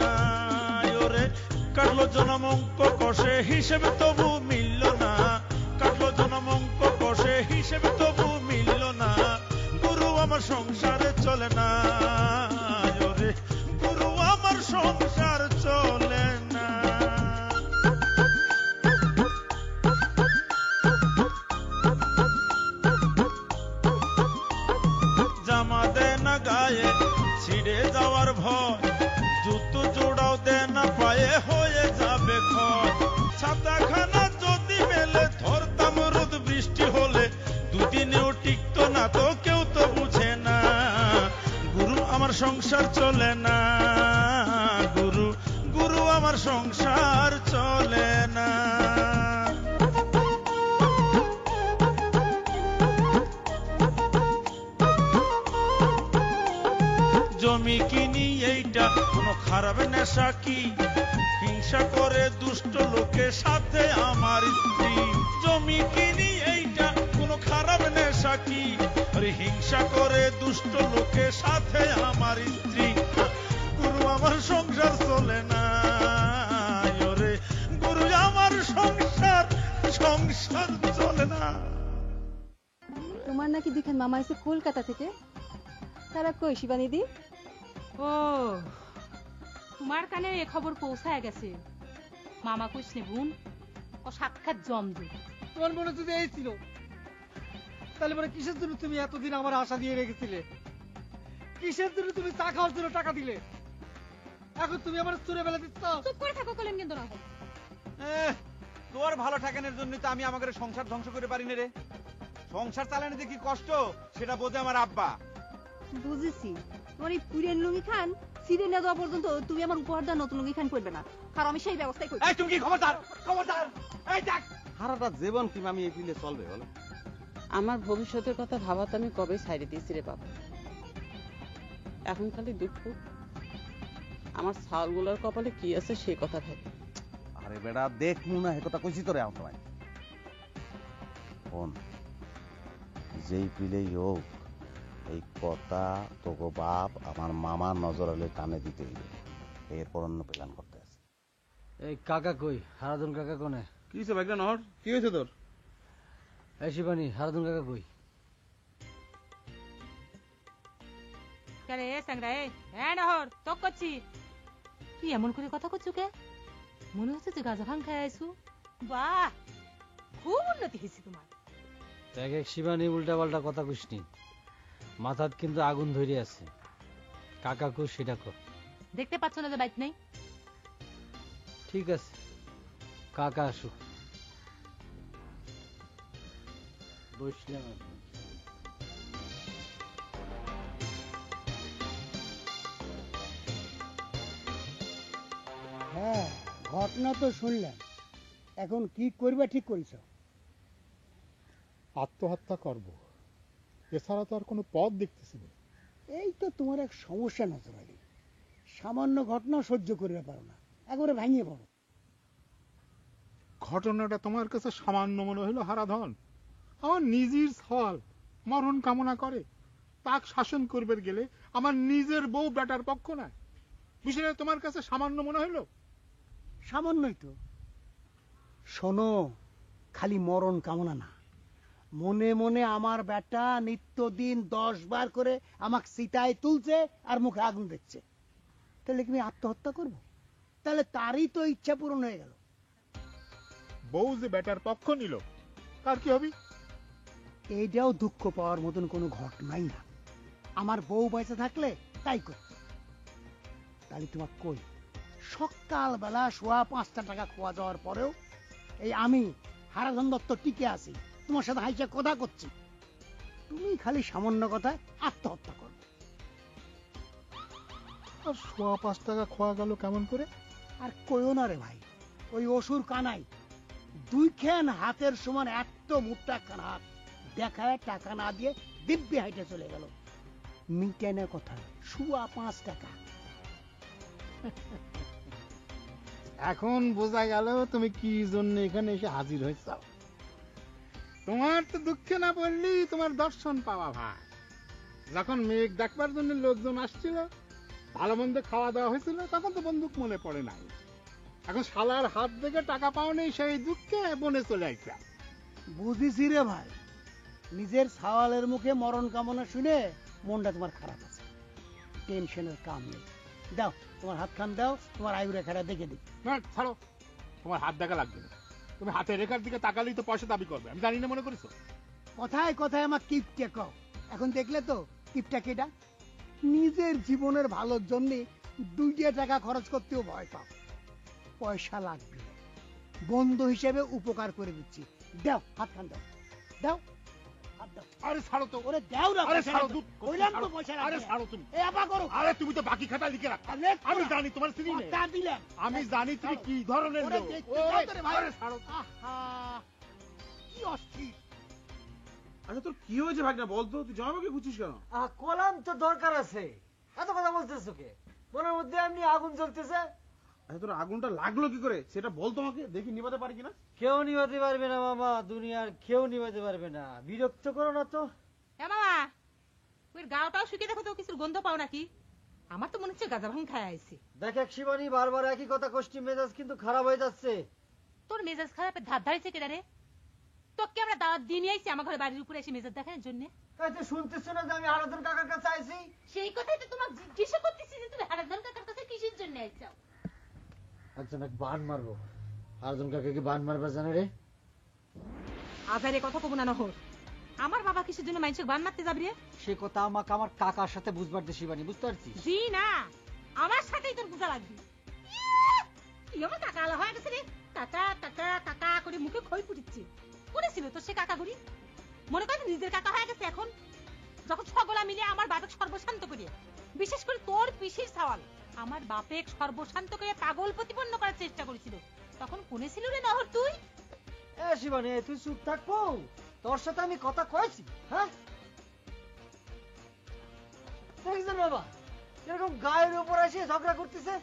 না ওরে কাটলো জনম অঙ্ক কষে হিসেবে তবু মিলল না কাটলো জনম অঙ্ক কষে হিসেবে তবু মিলল না গুরু আমার সংসারে চলে না ওরে গুরু আমার সংসার চলে না জামা দে না গায়ে ছিড়ে যাওয়ার ভয় জুতো জোড়াও দে না পায়ে হয়ে যাবে ক্ষয় ছাতাখানা যদি মেলে ধরতাম রোদ বৃষ্টি হলে দুদিনেও টিকতো না তো কেউ তো বুঝে না গুরু আমার সংসার চলে না গুরু গুরু আমার সংসার চলে না জমি কিনি এইটা কোনো খারাপ নেশা কি হিংসা করে দুষ্ট লোকের সাথে আমার স্ত্রী জমি কিনি এইটা কোনো খারাপ নেশা কি হিংসা করে দুষ্ট লোকের সাথে আমার স্ত্রী গুরু আমার সংসার চলে না ওরে গুরু আমার সংসার সংসার চলে না তোমার নাকি দেখেন মামা এসে কলকাতা থেকে তারা কই শিবানিদি ও তোমার কানে এ খবর পৌঁছায় গেছে মামা কইস নে বোন ও সাক্ষাৎ জমজু তোমার মনে যদি এই ছিল তাহলে মানে কিসের জন্য তুমি এতদিন আমার আশা দিয়ে রেখেছিলে কিসের জন্য তুমি চা খাওয়ার জন্য টাকা দিলে এখন তুমি আমার চুরে বেলা দিচ্ছ চুপ করে থাকো কলেন কিন্তু না তোর ভালো ঠাকানোর জন্য তো আমি আমাদের সংসার ধ্বংস করে পারি না রে সংসার চালানো যে কি কষ্ট সেটা বোঝে আমার আব্বা বুঝেছি তোমার এই পুরেন লুঙ্গি খান সিরে না দেওয়া পর্যন্ত তুমি আমার উপহার দেওয়া নতুন লুঙ্গি খান করবে না কারণ আমি সেই ব্যবস্থাই করি এই তুমি কি খবরদার খবরদার এই দেখ সারাটা জীবন কি আমি এই পিলে চলবে বলো আমার ভবিষ্যতের কথা ভাবা তো আমি কবে ছাইড়ে দিয়েছি রে বাবা এখন খালি দুঃখ আমার ছালগুলোর কপালে কি আছে সেই কথা ভাবি আরে বেড়া দেখমু না এ কথা কইছি তোরে আমার তোমায় ফোন যেই পিলেই হোক এই কথা তোগো বাপ আমার মামার নজর হলে টানে দিতে হইবে এরপর অন্য প্ল্যান করতে আছে এই কাকা কই হারাধন কাকা কোনে কি হইছে ভাইগনা নহর কি হইছে তোর এই শিবানী হারাধন কাকা কই কারে সাংরা হ্যাঁ নহর তো করছি তুই এমন করে কথা করছো কে মনে হচ্ছে তুই গাঁজা ভাঙ খাই আইছু বাহ খুব উন্নতি হয়েছে তোমার দেখ এক শিবানী উল্টা পাল্টা কথা কইসনি মাথাত কিন্তু আগুন ধরে আছে কাকা কো সেটা কো দেখতে পাচ্ছ না যে বাইক নেই ঠিক আছে কাকা আসো বসলাম হ্যাঁ ঘটনা তো শুনলাম এখন কি করবে ঠিক করিস আত্মহত্যা করব এছাড়া তো আর কোনো পথ দেখতেছি না এই তো তোমার এক সমস্যা নজর আলী সামান্য ঘটনা সহ্য করতে পারো না একবারে ভাঙিয়ে পড়ো ঘটনাটা তোমার কাছে সামান্য মনে হইল হারাধন আমার নিজের ছল মরণ কামনা করে তাক শাসন করবে গেলে আমার নিজের বউ বেটার পক্ষ না বিষয়টা তোমার কাছে সামান্য মনে হইল সামান্যই তো শোনো খালি মরণ কামনা না মনে মনে আমার বেটা নিত্যদিন 10 বার করে আমাকে সিটায় তুলছে আর মুখে আগুন দিচ্ছে তাহলে কি আমি আত্মহত্যা করব তাহলে তারই তো ইচ্ছা পূরণ হয়ে গেল বউ যে বেটার পক্ষ নিল তার কি হবে এইটাও দুঃখ পাওয়ার মতন কোনো ঘটনাই না আমার বউ বেঁচে থাকলে তাই করত তাহলে তোমার কই সকালবেলা 5:15 টাকা খোয়া যাওয়ার পরেও এই আমি হারাধন দত্ত টিকে আছি তোমার সাথে হাইচা কথা করছি তুমি খালি সামান্য কথায় আত্মহত্যা করো আর 5.5 টাকা খোয়া গেল কেমন করে আর কইও না রে ভাই ওই অসুর কানাই 2 খান হাতের সমান এত মোটা খান হাত দেখায় টাকা না দিয়ে দিব্যি হাইটে চলে গেল মিটাইনের কথা 5.5 টাকা এখন বোঝা গেল তুমি কি জন্য এখানে এসে হাজির হয়েছ তোমার তো দুঃখে না পড়লেই তোমার দর্শন পাওয়া ভাই যখন মেঘ দেখবার জন্য লোকজন আসছিল ভালো মন্দ খাওয়া দাওয়া হয়েছিল তখন তো বন্দুক মনে পড়ে নাই। এখন শালার হাত থেকে টাকা পাও নেই, সেই দুঃখে বনে চলে আসলাম। বুঝিছি রে ভাই, নিজের সওয়ালের মুখে মরণ কামনা শুনে মনটা তোমার খারাপ আছে। টেনশনের কাম নেই, দাও তোমার হাত খান দাও, তোমার আয়ু রেখাটা দেখে দিই। না ছাড়ো, তোমার হাত দেখা লাগবে না। তুমি হাতের রেখার দিকে তাকালেই তো পয়সা দাবি করবে, আমি জানি না মনে করেছো? কথায় কথায় আমার কিপটা কও। এখন দেখলে তো কিপটা কেটা? নিজের জীবনের ভালোর জন্য 2 টাকা খরচ করতেও ভয় পাও। পয়সা লাগবে, বন্ধু হিসেবে উপকার করে দিচ্ছি। দাও হাত খান দাও, দাও হাত দাও। আরে ছাড়ো তো, ওরে দাও না, আরে পয়সা ছাড়ো, লাগবে। দুধ কইলাম তো ছাড়ো। পয়সা আরে লাগবে। ছাড়ো তুমি। এ আপা করো। আরে তুমি তো বাকি খাতা লিখে রাখো। আরে আমি জানি তোমার স্ত্রী নেই। কথা দিলাম। আমি জানি তুমি কি ধরনের ওরে লোক। দেখতে ওই, দাও তো রে ভাই। আরে ছাড়ো। আহা, কি অস্থির। আচ্ছা তোর কি হয়েছে ভাগনা বলতো, তুই জামাইবাবুকে খুঁজছিস কেন? কলাম তো দরকার আছে, এত কথা বলতেছো কে? মনের মধ্যে এমনি আগুন জ্বলতেছে। আচ্ছা তোর আগুনটা লাগলো কি করে সেটা বল তোমাকে, দেখি নিভাতে পারি কিনা। কেউ নিভাতে পারবে না মামা, দুনিয়ার কেউ নিভাতে পারবে না। বিরক্ত করো না তো। এ মামা, ওই গাওটাও শুকিয়ে দেখো তো কিছুর গন্ধ পাও নাকি? আমার তো মনে হচ্ছে গাঁজা ভাঙ খায় আইছি। দেখ এক শিবানী, বারবার একই কথা কষ্টি, মেজাজ কিন্তু খারাপ হয়ে যাচ্ছে। তোর মেজাজ খারাপের ধার ধারিছে কেডা রে? তোকে আমরা দাওয়াত দিয়ে নিয়ে আইছি আমার ঘরে বাড়ির উপরে এসে মেজাজ দেখানোর জন্য। তাই তো শুনতেছো না যে আমি হারাধন কাকার কাছে আইছি? সেই কথাই তো তোমাকে জিজ্ঞাসা করতেছি যে তুমি হারাধন কাকার কাছে কিসের জন্য আইছো? আচ্ছা নাকি বান মারবো? হারাধন কাকাকে বান মারবা জানে রে? আজারে কথা কব না নহর। আমার বাবা কিসের জন্য মানুষের বান মারতে যাবি রে? সে কথা আমাকে আমার কাকার সাথে বুঝবার দে শিবানী, বুঝতে পারছিস? জি না, আমার সাথেই তোর বুঝা লাগবে। কি আমার কাকা আলা হয়ে গেছে রে? কাকা কাকা কাকা করে মুখে খই ফুটিচ্ছে। কোনে ছিল তোর সে কাকা গুড়ি? মনে কর নিজের কাকা হয়ে গেছে এখন, যখন ছগলা মিলে আমার বাপেক সর্বশান্ত করে, বিশেষ করে তোর পিসির সওয়াল আমার বাপেক সর্বশান্ত করে পাগল প্রতিপন্ন করার চেষ্টা করেছিল, তখন কোনে ছিল রে নহর তুই? এ শিবানী, তুই চুপ থাকবো? তোর সাথে আমি কথা কয়েছি? হ্যাঁ দেখছেন বাবা, এরকম গায়ের উপর এসে ঝগড়া করতেছে।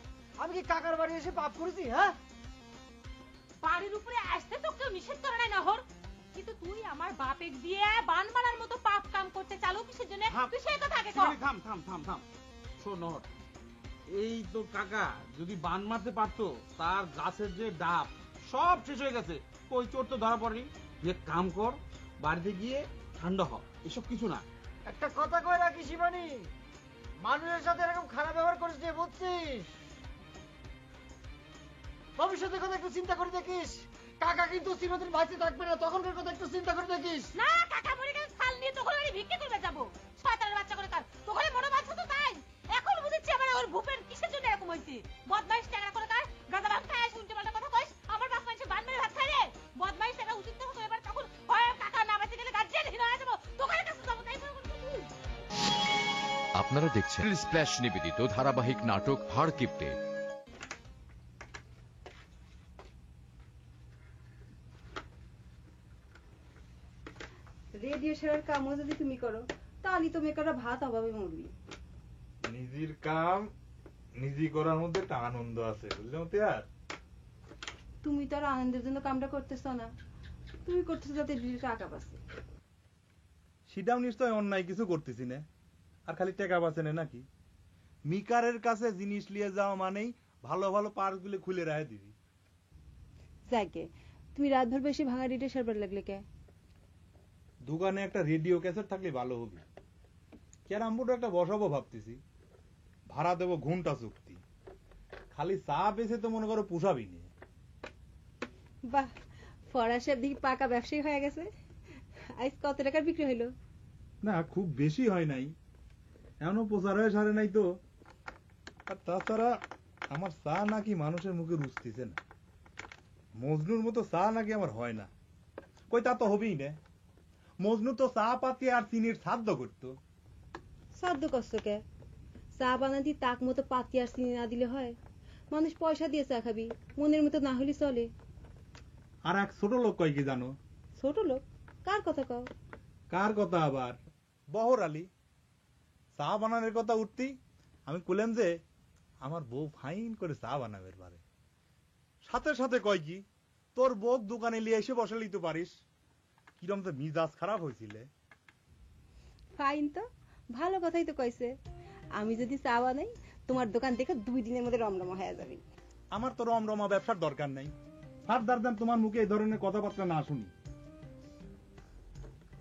আমি কি কাকার বাড়ি এসে পাপ করেছি? হ্যাঁ, বাড়ির উপরে আসতে তো কেউ নিষেধ করে নাই নহর, কিন্তু তুই আমার বাপেক দিয়ে বান মারার মতো পাপ কাম করতে চালু কিসের জন্য? তুই সেই কথা আগে কর। থাম থাম থাম থাম, শোন নহর, এই তো কাকা যদি বান মারতে পারতো, তার গাছের যে ডাব সব শেষ হয়ে গেছে। কই চোর তো ধরা পড়েনি। যে কাম কর, বাড়িতে গিয়ে ঠান্ডা হ, এসব কিছু না। একটা কথা কই রাখি শিবানী, মানুষের সাথে এরকম খারাপ ব্যবহার করিস নি, বুঝছিস? ভবিষ্যতের কথা একটু চিন্তা করে দেখিস। কাকা কিন্তু চিরদিন বাঁচতে থাকবে না, তখনকার কথা একটু চিন্তা করে দেখিস। না কাকা মরে গেলে ছাল নিয়ে তোকে বাড়ি ভিক্ষে করবে যাবো, শয়তানের বাচ্চা করে কার তোকে মনে বাচ্চা তো তাই। এখন বুঝেছি আমার ওর ভূপেন কিসের জন্য এরকম হয়েছে। বদমাইশ টাকা করে কার গাঁজা ভাত খায় শুনতে পাল্টা কথা কইস। আমার বাপ মানুষের বান মেরে ভাত খায় রে। বদমাইশ টাকা উচিত তো এবার তখন হয় কাকা না বাঁচে গেলে গার্জিয়ান হিরো হয়ে যাবো, তোকে কাছে যাবো, তাই মনে করছিস? আপনারা দেখছেন স্প্ল্যাশ নিবেদিত ধারাবাহিক নাটক হাড় কিপ্টে। রেডিও সেরার কামও যদি তুমি করো, তাহলে তো মেয়েকারা ভাত অভাবে মরবি। নিজের কাম নিজে করার মধ্যে একটা আনন্দ আছে, বুঝলে মতিয়ার? তুমি তো আর আনন্দের জন্য কামটা করতেছ না, তুমি করতেছো যাতে 2 টাকা পাচ্ছে। সেটাও নিশ্চয় অন্যায় কিছু করতেছি না, আর খালি টাকা বাঁচে না নাকি? মিকারের কাছে জিনিস নিয়ে যাওয়া মানেই ভালো ভালো পার্স গুলো খুলে রাখে দিবি। যাকে তুমি রাতভর বেশি ভাঙা রেডিও সারবার লাগলে কে? দোকানে একটা রেডিও ক্যাসেট থাকলে ভালো হবে। ক্যারাম বোর্ড একটা বসাবো ভাবতেছি, ভাড়া দেবো ঘন্টা চুক্তি। খালি চা বেচে তো মনে করো পোষাবি নি। বাহ, ফরাসের দিকে পাকা ব্যবসায়ী হয়ে গেছে। আজ কত টাকার বিক্রি হইলো? না খুব বেশি হয় নাই, এমনও প্রচার হয়ে সারে নাই তো। আর তাছাড়া আমার চা নাকি মানুষের মুখে রুচতেছে না। মজনুর মতো চা নাকি আমার হয় না। কই তা তো হবেই না, মজনু তো চা পাতি আর চিনির সাধ্য করতো। সাধ্য কষ্ট কে? চা বানাতি তাক মতো পাতি আর চিনি না দিলে হয়? মানুষ পয়সা দিয়ে চা খাবি, মনের মতো না হলে চলে। আর এক ছোট লোক কয় কি জানো? ছোট লোক? কার কথা কও? কার কথা আবার? বহর আলী। চা বানানোর কথা উঠতি আমি কইলাম যে আমার বউ ফাইন করে চা বানাবে পারে। সাথে সাথে কয় কি, তোর বউ দোকানে নিয়ে এসে বসে লিতে পারিস। কিরম তো মিজাজ খারাপ হয়েছিল। ফাইন তো ভালো কথাই তো কইছে। আমি যদি চা বানাই তোমার দোকান থেকে 2 দিনের মধ্যে রমরমা হয়ে যাবে। আমার তো রমরমা ব্যবসার দরকার নাই। ফারদার দেন তোমার মুখে এই ধরনের কথাবার্তা না শুনি।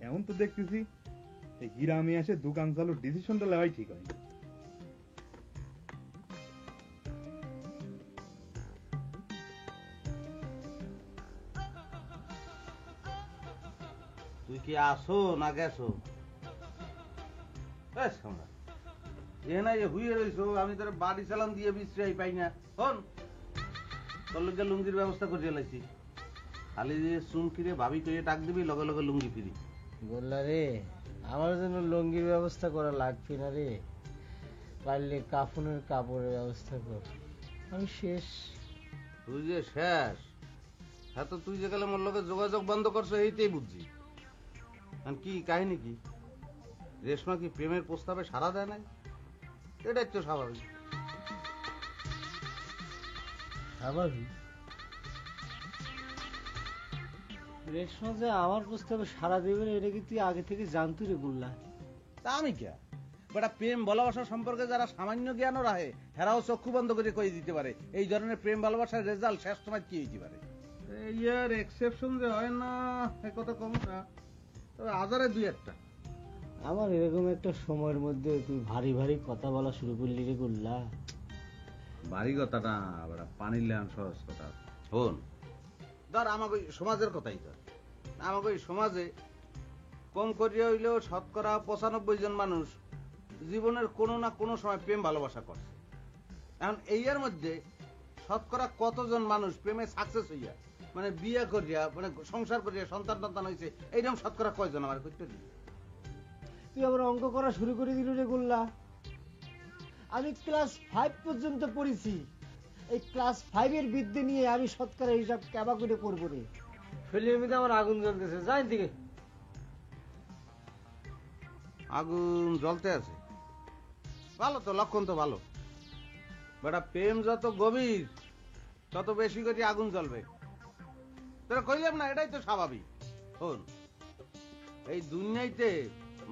এমন তো দেখতেছি এই গ্রামে এসে দোকান চালুর ডিসিশনটা নেওয়াই ঠিক হয়। তুই কি আসো না গেছো? এ না যে হুইয়ে রইছো, আমি তোর বাড়ি চালান দিয়ে বিশ্রাই পাই না। হন তোর লোকের লুঙ্গির ব্যবস্থা করে লাইছি, খালি যে চুমকিরে ভাবি করে টাক দিবি, লগে লগে লুঙ্গি ফিরি। বললা রে আমার জন্য লুঙ্গির ব্যবস্থা করা লাগবে না রে, পারলে কাফনের কাপড়ের ব্যবস্থা কর, আমি শেষ। তুই যে শেষ, হ্যাঁ তো তুই যে গেলে মোর লগে যোগাযোগ বন্ধ করছো এইটাই বুঝছি। কি কাহিনী কি? রেশমা কি প্রেমের প্রস্তাবে সাড়া দেয় নাই? এটাই তো স্বাভাবিক। স্বাভাবিক? রেশমা যে আমার প্রস্তাবে সাড়া দেবে না এটা কি তুই আগে থেকে জানতি রে বললা? তা আমি কে বেটা, প্রেম ভালোবাসা সম্পর্কে যারা সামান্য জ্ঞানও রাখে হেরাও চক্ষু বন্ধ করে কয়ে দিতে পারে এই ধরনের প্রেম ভালোবাসার রেজাল্ট শেষ সময় কি হইতে পারে। ইয়ার এক্সেপশন যে হয় না এ কথা কম না, তবে হাজারে 2-1টা। আমার এরকম একটা সময়ের মধ্যে তুই ভারী ভারী কথা বলা শুরু করলি রে গুল্লা। ভারী কথা না বেটা, পানির লেন সহজ কথা। হন ধর আমাকে সমাজের কথাই ধর, আমাকে সমাজে কম করিয়া হইলেও 95% মানুষ জীবনের কোনো না কোনো সময় প্রেম ভালোবাসা করছে। এখন এইয়ার মধ্যে কতজন মানুষ প্রেমে সাকসেস হইয়া মানে বিয়ে করিয়া মানে সংসার করিয়া সন্তান টন্তান হয়েছে, এইরকম কয়জন আমার করতে দিই? তুই আবার অঙ্ক করা শুরু করে দিল রে গুল্লা। আমি ক্লাস 5 পর্যন্ত পড়েছি, এই ক্লাস 5 এর বিদ্যে নিয়ে আমি শতকরা হিসাব কেবা করে করবো রে। শরীরের মধ্যে আমার আগুন জ্বলতেছে, যাই দিকে। আগুন জ্বলতে আছে, ভালো তো, লক্ষণ তো ভালো। বেটা প্রেম যত গভীর তত বেশি করে আগুন জ্বলবে। তোরা কইলাম না, এটাই তো স্বাভাবিক। শোন, এই দুনিয়াতে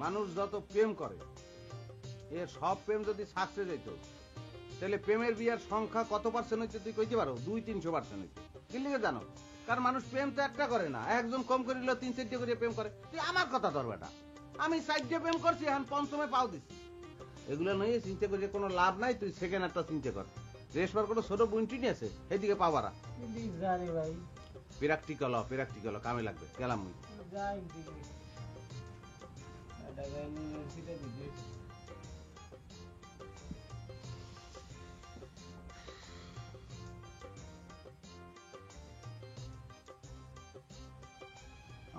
মানুষ যত প্রেম করে এর সব প্রেম যদি সাকসেস হইত তাহলে প্রেমের বিয়ার সংখ্যা কত পার্সেন্ট হইতে তুই কইতে পারো? 200-300% হইত। কি লিখে জানো? কারণ মানুষ প্রেম তো একটা করে না, একজন কম করিলেও 3-4টে করে প্রেম করে। তুই আমার কথা ধর বেটা, আমি 4টে প্রেম করছি, এখন 5মে পাও দিচ্ছি। এগুলো নয় চিন্তা করে কোনো লাভ নাই, তুই সেকেন্ড একটা চিন্তা কর। রেশমার কোনো ছোট বুনটিনি আছে এদিকে পাবারা জানি ভাই, প্র্যাকটিক্যাল কামে লাগবে। গেলাম মুই। যাই দিকে এটা গাইনি সিটা দিবে।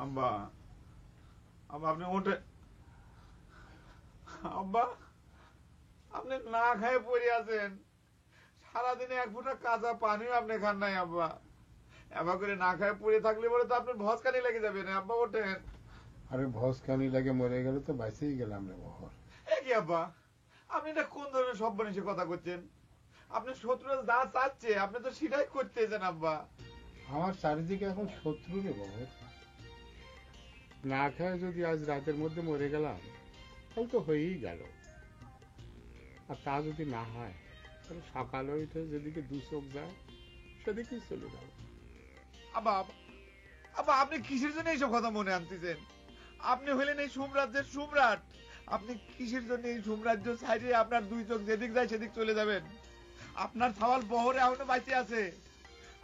আব্বা, আব্বা আপনি ওঠে। আব্বা আপনি না খায় পড়ে আছেন, সারাদিনে 1 ফোঁটা কাঁচা পানিও আপনি খান নাই। আব্বা এবার করে না খায় পড়ে থাকলে বলে তো আপনার ভসকানি লেগে যাবে না। আব্বা ওঠেন। আরে ভসকানি লাগে মরে গেলে তো বাঁচেই গেলাম রে বহর। কি আব্বা আপনি এটা কোন ধরনের সব মানুষের কথা করছেন? আপনি শত্রুরা যা চাচ্ছে আপনি তো সেটাই করতেছেন। আব্বা আমার চারিদিকে এখন শত্রু রে বহর। না খায় যদি আজ রাতের মধ্যে মরে গেলাম তাহলে তো হয়েই গেল, আর তা যদি না হয় তাহলে সকালে উঠে যেদিকে 2 চোখ যায় সেদিকেই চলে যাব। আব্বা আব্বা আপনি কিসের জন্য এইসব কথা মনে আনতেছেন? আপনি হলেন এই সাম্রাজ্যের সম্রাট। আপনি কিসের জন্য এই সাম্রাজ্য ছাড়িয়ে আপনার 2 চোখ যেদিক যায় সেদিক চলে যাবেন? আপনার সওয়াল বহরে এখনো বাঁচে আছে।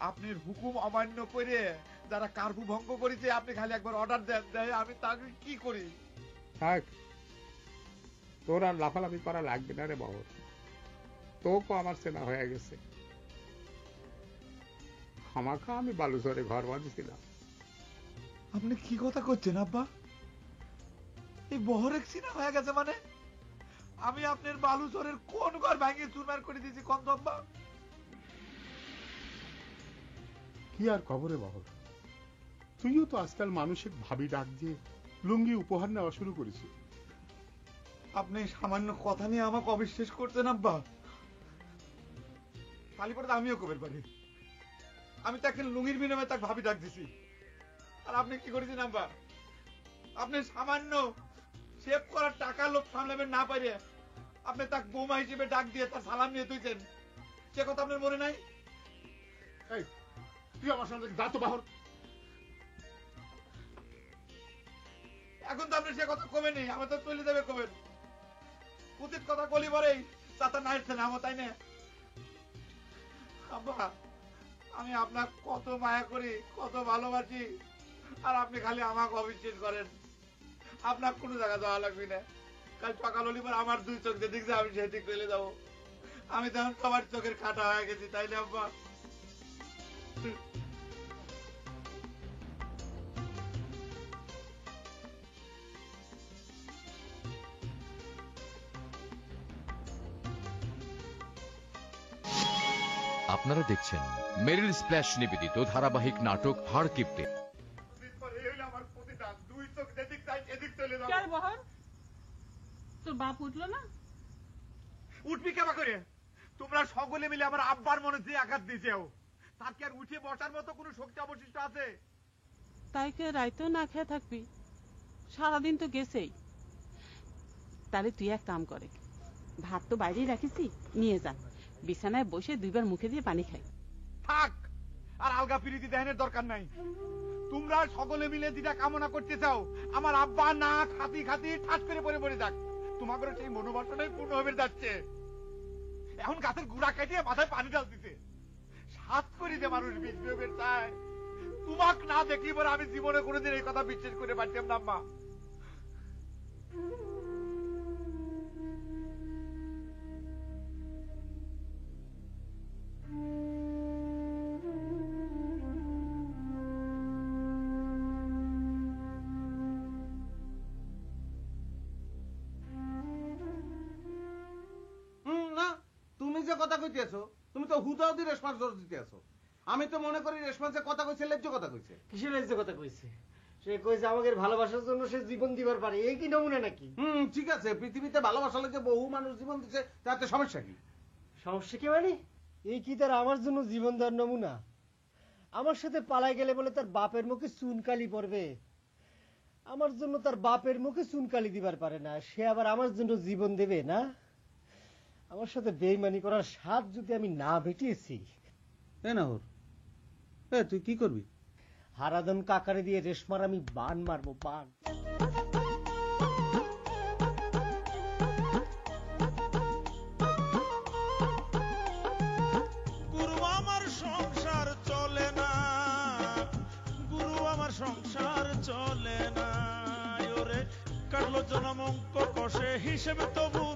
আপনি হুকুম অমান্য করে যারা কার্ফু ভঙ্গ করেছে আপনি খালি একবার অর্ডার দেয়, আমি তাকে কি করি? থাক, তোর আর লাফালাফি করা লাগবে না রে বহর, তোকে আমার চেনা হয়ে গেছে। খামাখা আমি বালুচরে ঘর বাঁধিয়েছিলাম। আপনি কি কথা করছেন আব্বা? এই বহরে চিনা হয়ে গেছে মানে? আমি আপনার বালুচরের কোন ঘর ভাঙিয়ে চুরমার করে দিয়েছি কোন আব্বা? কি আর খবরে বহর, তুইও তো আজকাল মানুষের ভাবি ডাক দিয়ে লুঙ্গি উপহার নেওয়া শুরু করেছিস। আপনি সামান্য কথা নিয়ে আমাকে অবিশ্বাস করছেন আব্বা? খালি পরে আমিও কবের পারি, আমি তাকে লুঙ্গির বিনিময়ে তাকে ভাবি ডাক দিছি। আর আপনি কি করেছেন আব্বা? আপনি সামান্য সেভ করার টাকা লোক সামলাবেন না পারে আপনি তাকে বৌমা হিসেবে ডাক দিয়ে তার সালাম নিয়ে তুইছেন, সে কথা আপনার মনে নাই? এই তুই আমার সঙ্গে যা তো বাহর। এখন তো আপনি সে কথা কমে নেই, আমার তো চলে যাবে কবেন। উচিত কথা কলি পরেই চাচা নাইছে না আমার, তাই না? আব্বা, আমি আপনার কত মায়া করি, কত ভালোবাসি, আর আপনি খালি আমাকে অবিশ্বাস করেন। আপনার কোনো জায়গা যাওয়া লাগবে না। কাল সকাল হলি পর আমার দুই চোখ যেদিক যে আমি সেদিক চলে যাবো। আমি তখন সবার চোখের কাটা হয়ে গেছি, তাই না আব্বা? আপনারা দেখছেন মেরিল স্প্ল্যাশ নিবেদিত ধারাবাহিক নাটক হাড় কিপ্টে। আমার প্রতিদান, দুই চোখ যেদিক চাই এদিক চলে কে যাবো। বহন, তোর বাপ উঠলো না? উঠবি কেবা করে? তোমরা সকলে মিলে আমার আব্বার মনে যে আঘাত দিয়েছেও, তার কি আর উঠে বসার মতো কোনো শক্তি অবশিষ্ট আছে? তাই কে রাইতেও না খেয়ে থাকবি? সারাদিন তো গেছেই। তাহলে তুই এক কাম করে, ভাত তো বাইরেই রাখিসি, নিয়ে যা, বিছানায় বসে দুইবার মুখে দিয়ে পানি খাই। থাক, আর আলগা পিরিতি দেহের দরকার নাই। তোমরা সকলে মিলে যেটা কামনা করতে চাও, আমার আব্বা না খাতি খাতি ঠাস করে পড়ে পড়ে যাক, তোমাদের সেই মনোবাসনাই পূর্ণ হয়ে যাচ্ছে। এখন গাছের গুড়া কাটিয়ে মাথায় পানি ঢাল দিতে সাত করি যে মানুষ বিদ্রোহের চায়। তোমাক না দেখি বলে আমি জীবনে কোনোদিন এই কথা বিশ্বাস করে পারতাম না আম্মা। না, তুমি যে কথা কইতেছো, তুমি তো হুদাহুদি রেসপন্স দিতেছো। আমি তো মনে করি রেসপন্সে কথা কইছে, লেজ্জ কথা কইছে। কিসের লেজে কথা কইছে? সে কইছে আমাদের ভালোবাসার জন্য সে জীবন দিবার পারে, এই কি নমুনা নাকি? ঠিক আছে, পৃথিবীতে ভালোবাসা লাগে বহু মানুষ জীবন দিচ্ছে, তাতে সমস্যা কি? সমস্যা কি মানে? এই কি তার আমার জন্য জীবন দেওয়ার নমুনা? আমার সাথে পালাই গেলে বলে তার বাপের মুখে চুনকালি পড়বে? আমার জন্য তার বাপের মুখে চুনকালি দিবার পারে না, সে আবার আমার জন্য জীবন দেবে না? আমার সাথে বেইমানি করার স্বাদ যদি আমি না ভেটিয়েছি। তুই কি করবি? হারাধন কাকারে দিয়ে রেশমার আমি বান মারবো, বান। গুরু আমার সংসার চলে না, গুরু আমার সংসার চলে না। ওরে কাটলো জনম অঙ্ক কষে হিসেবে তবু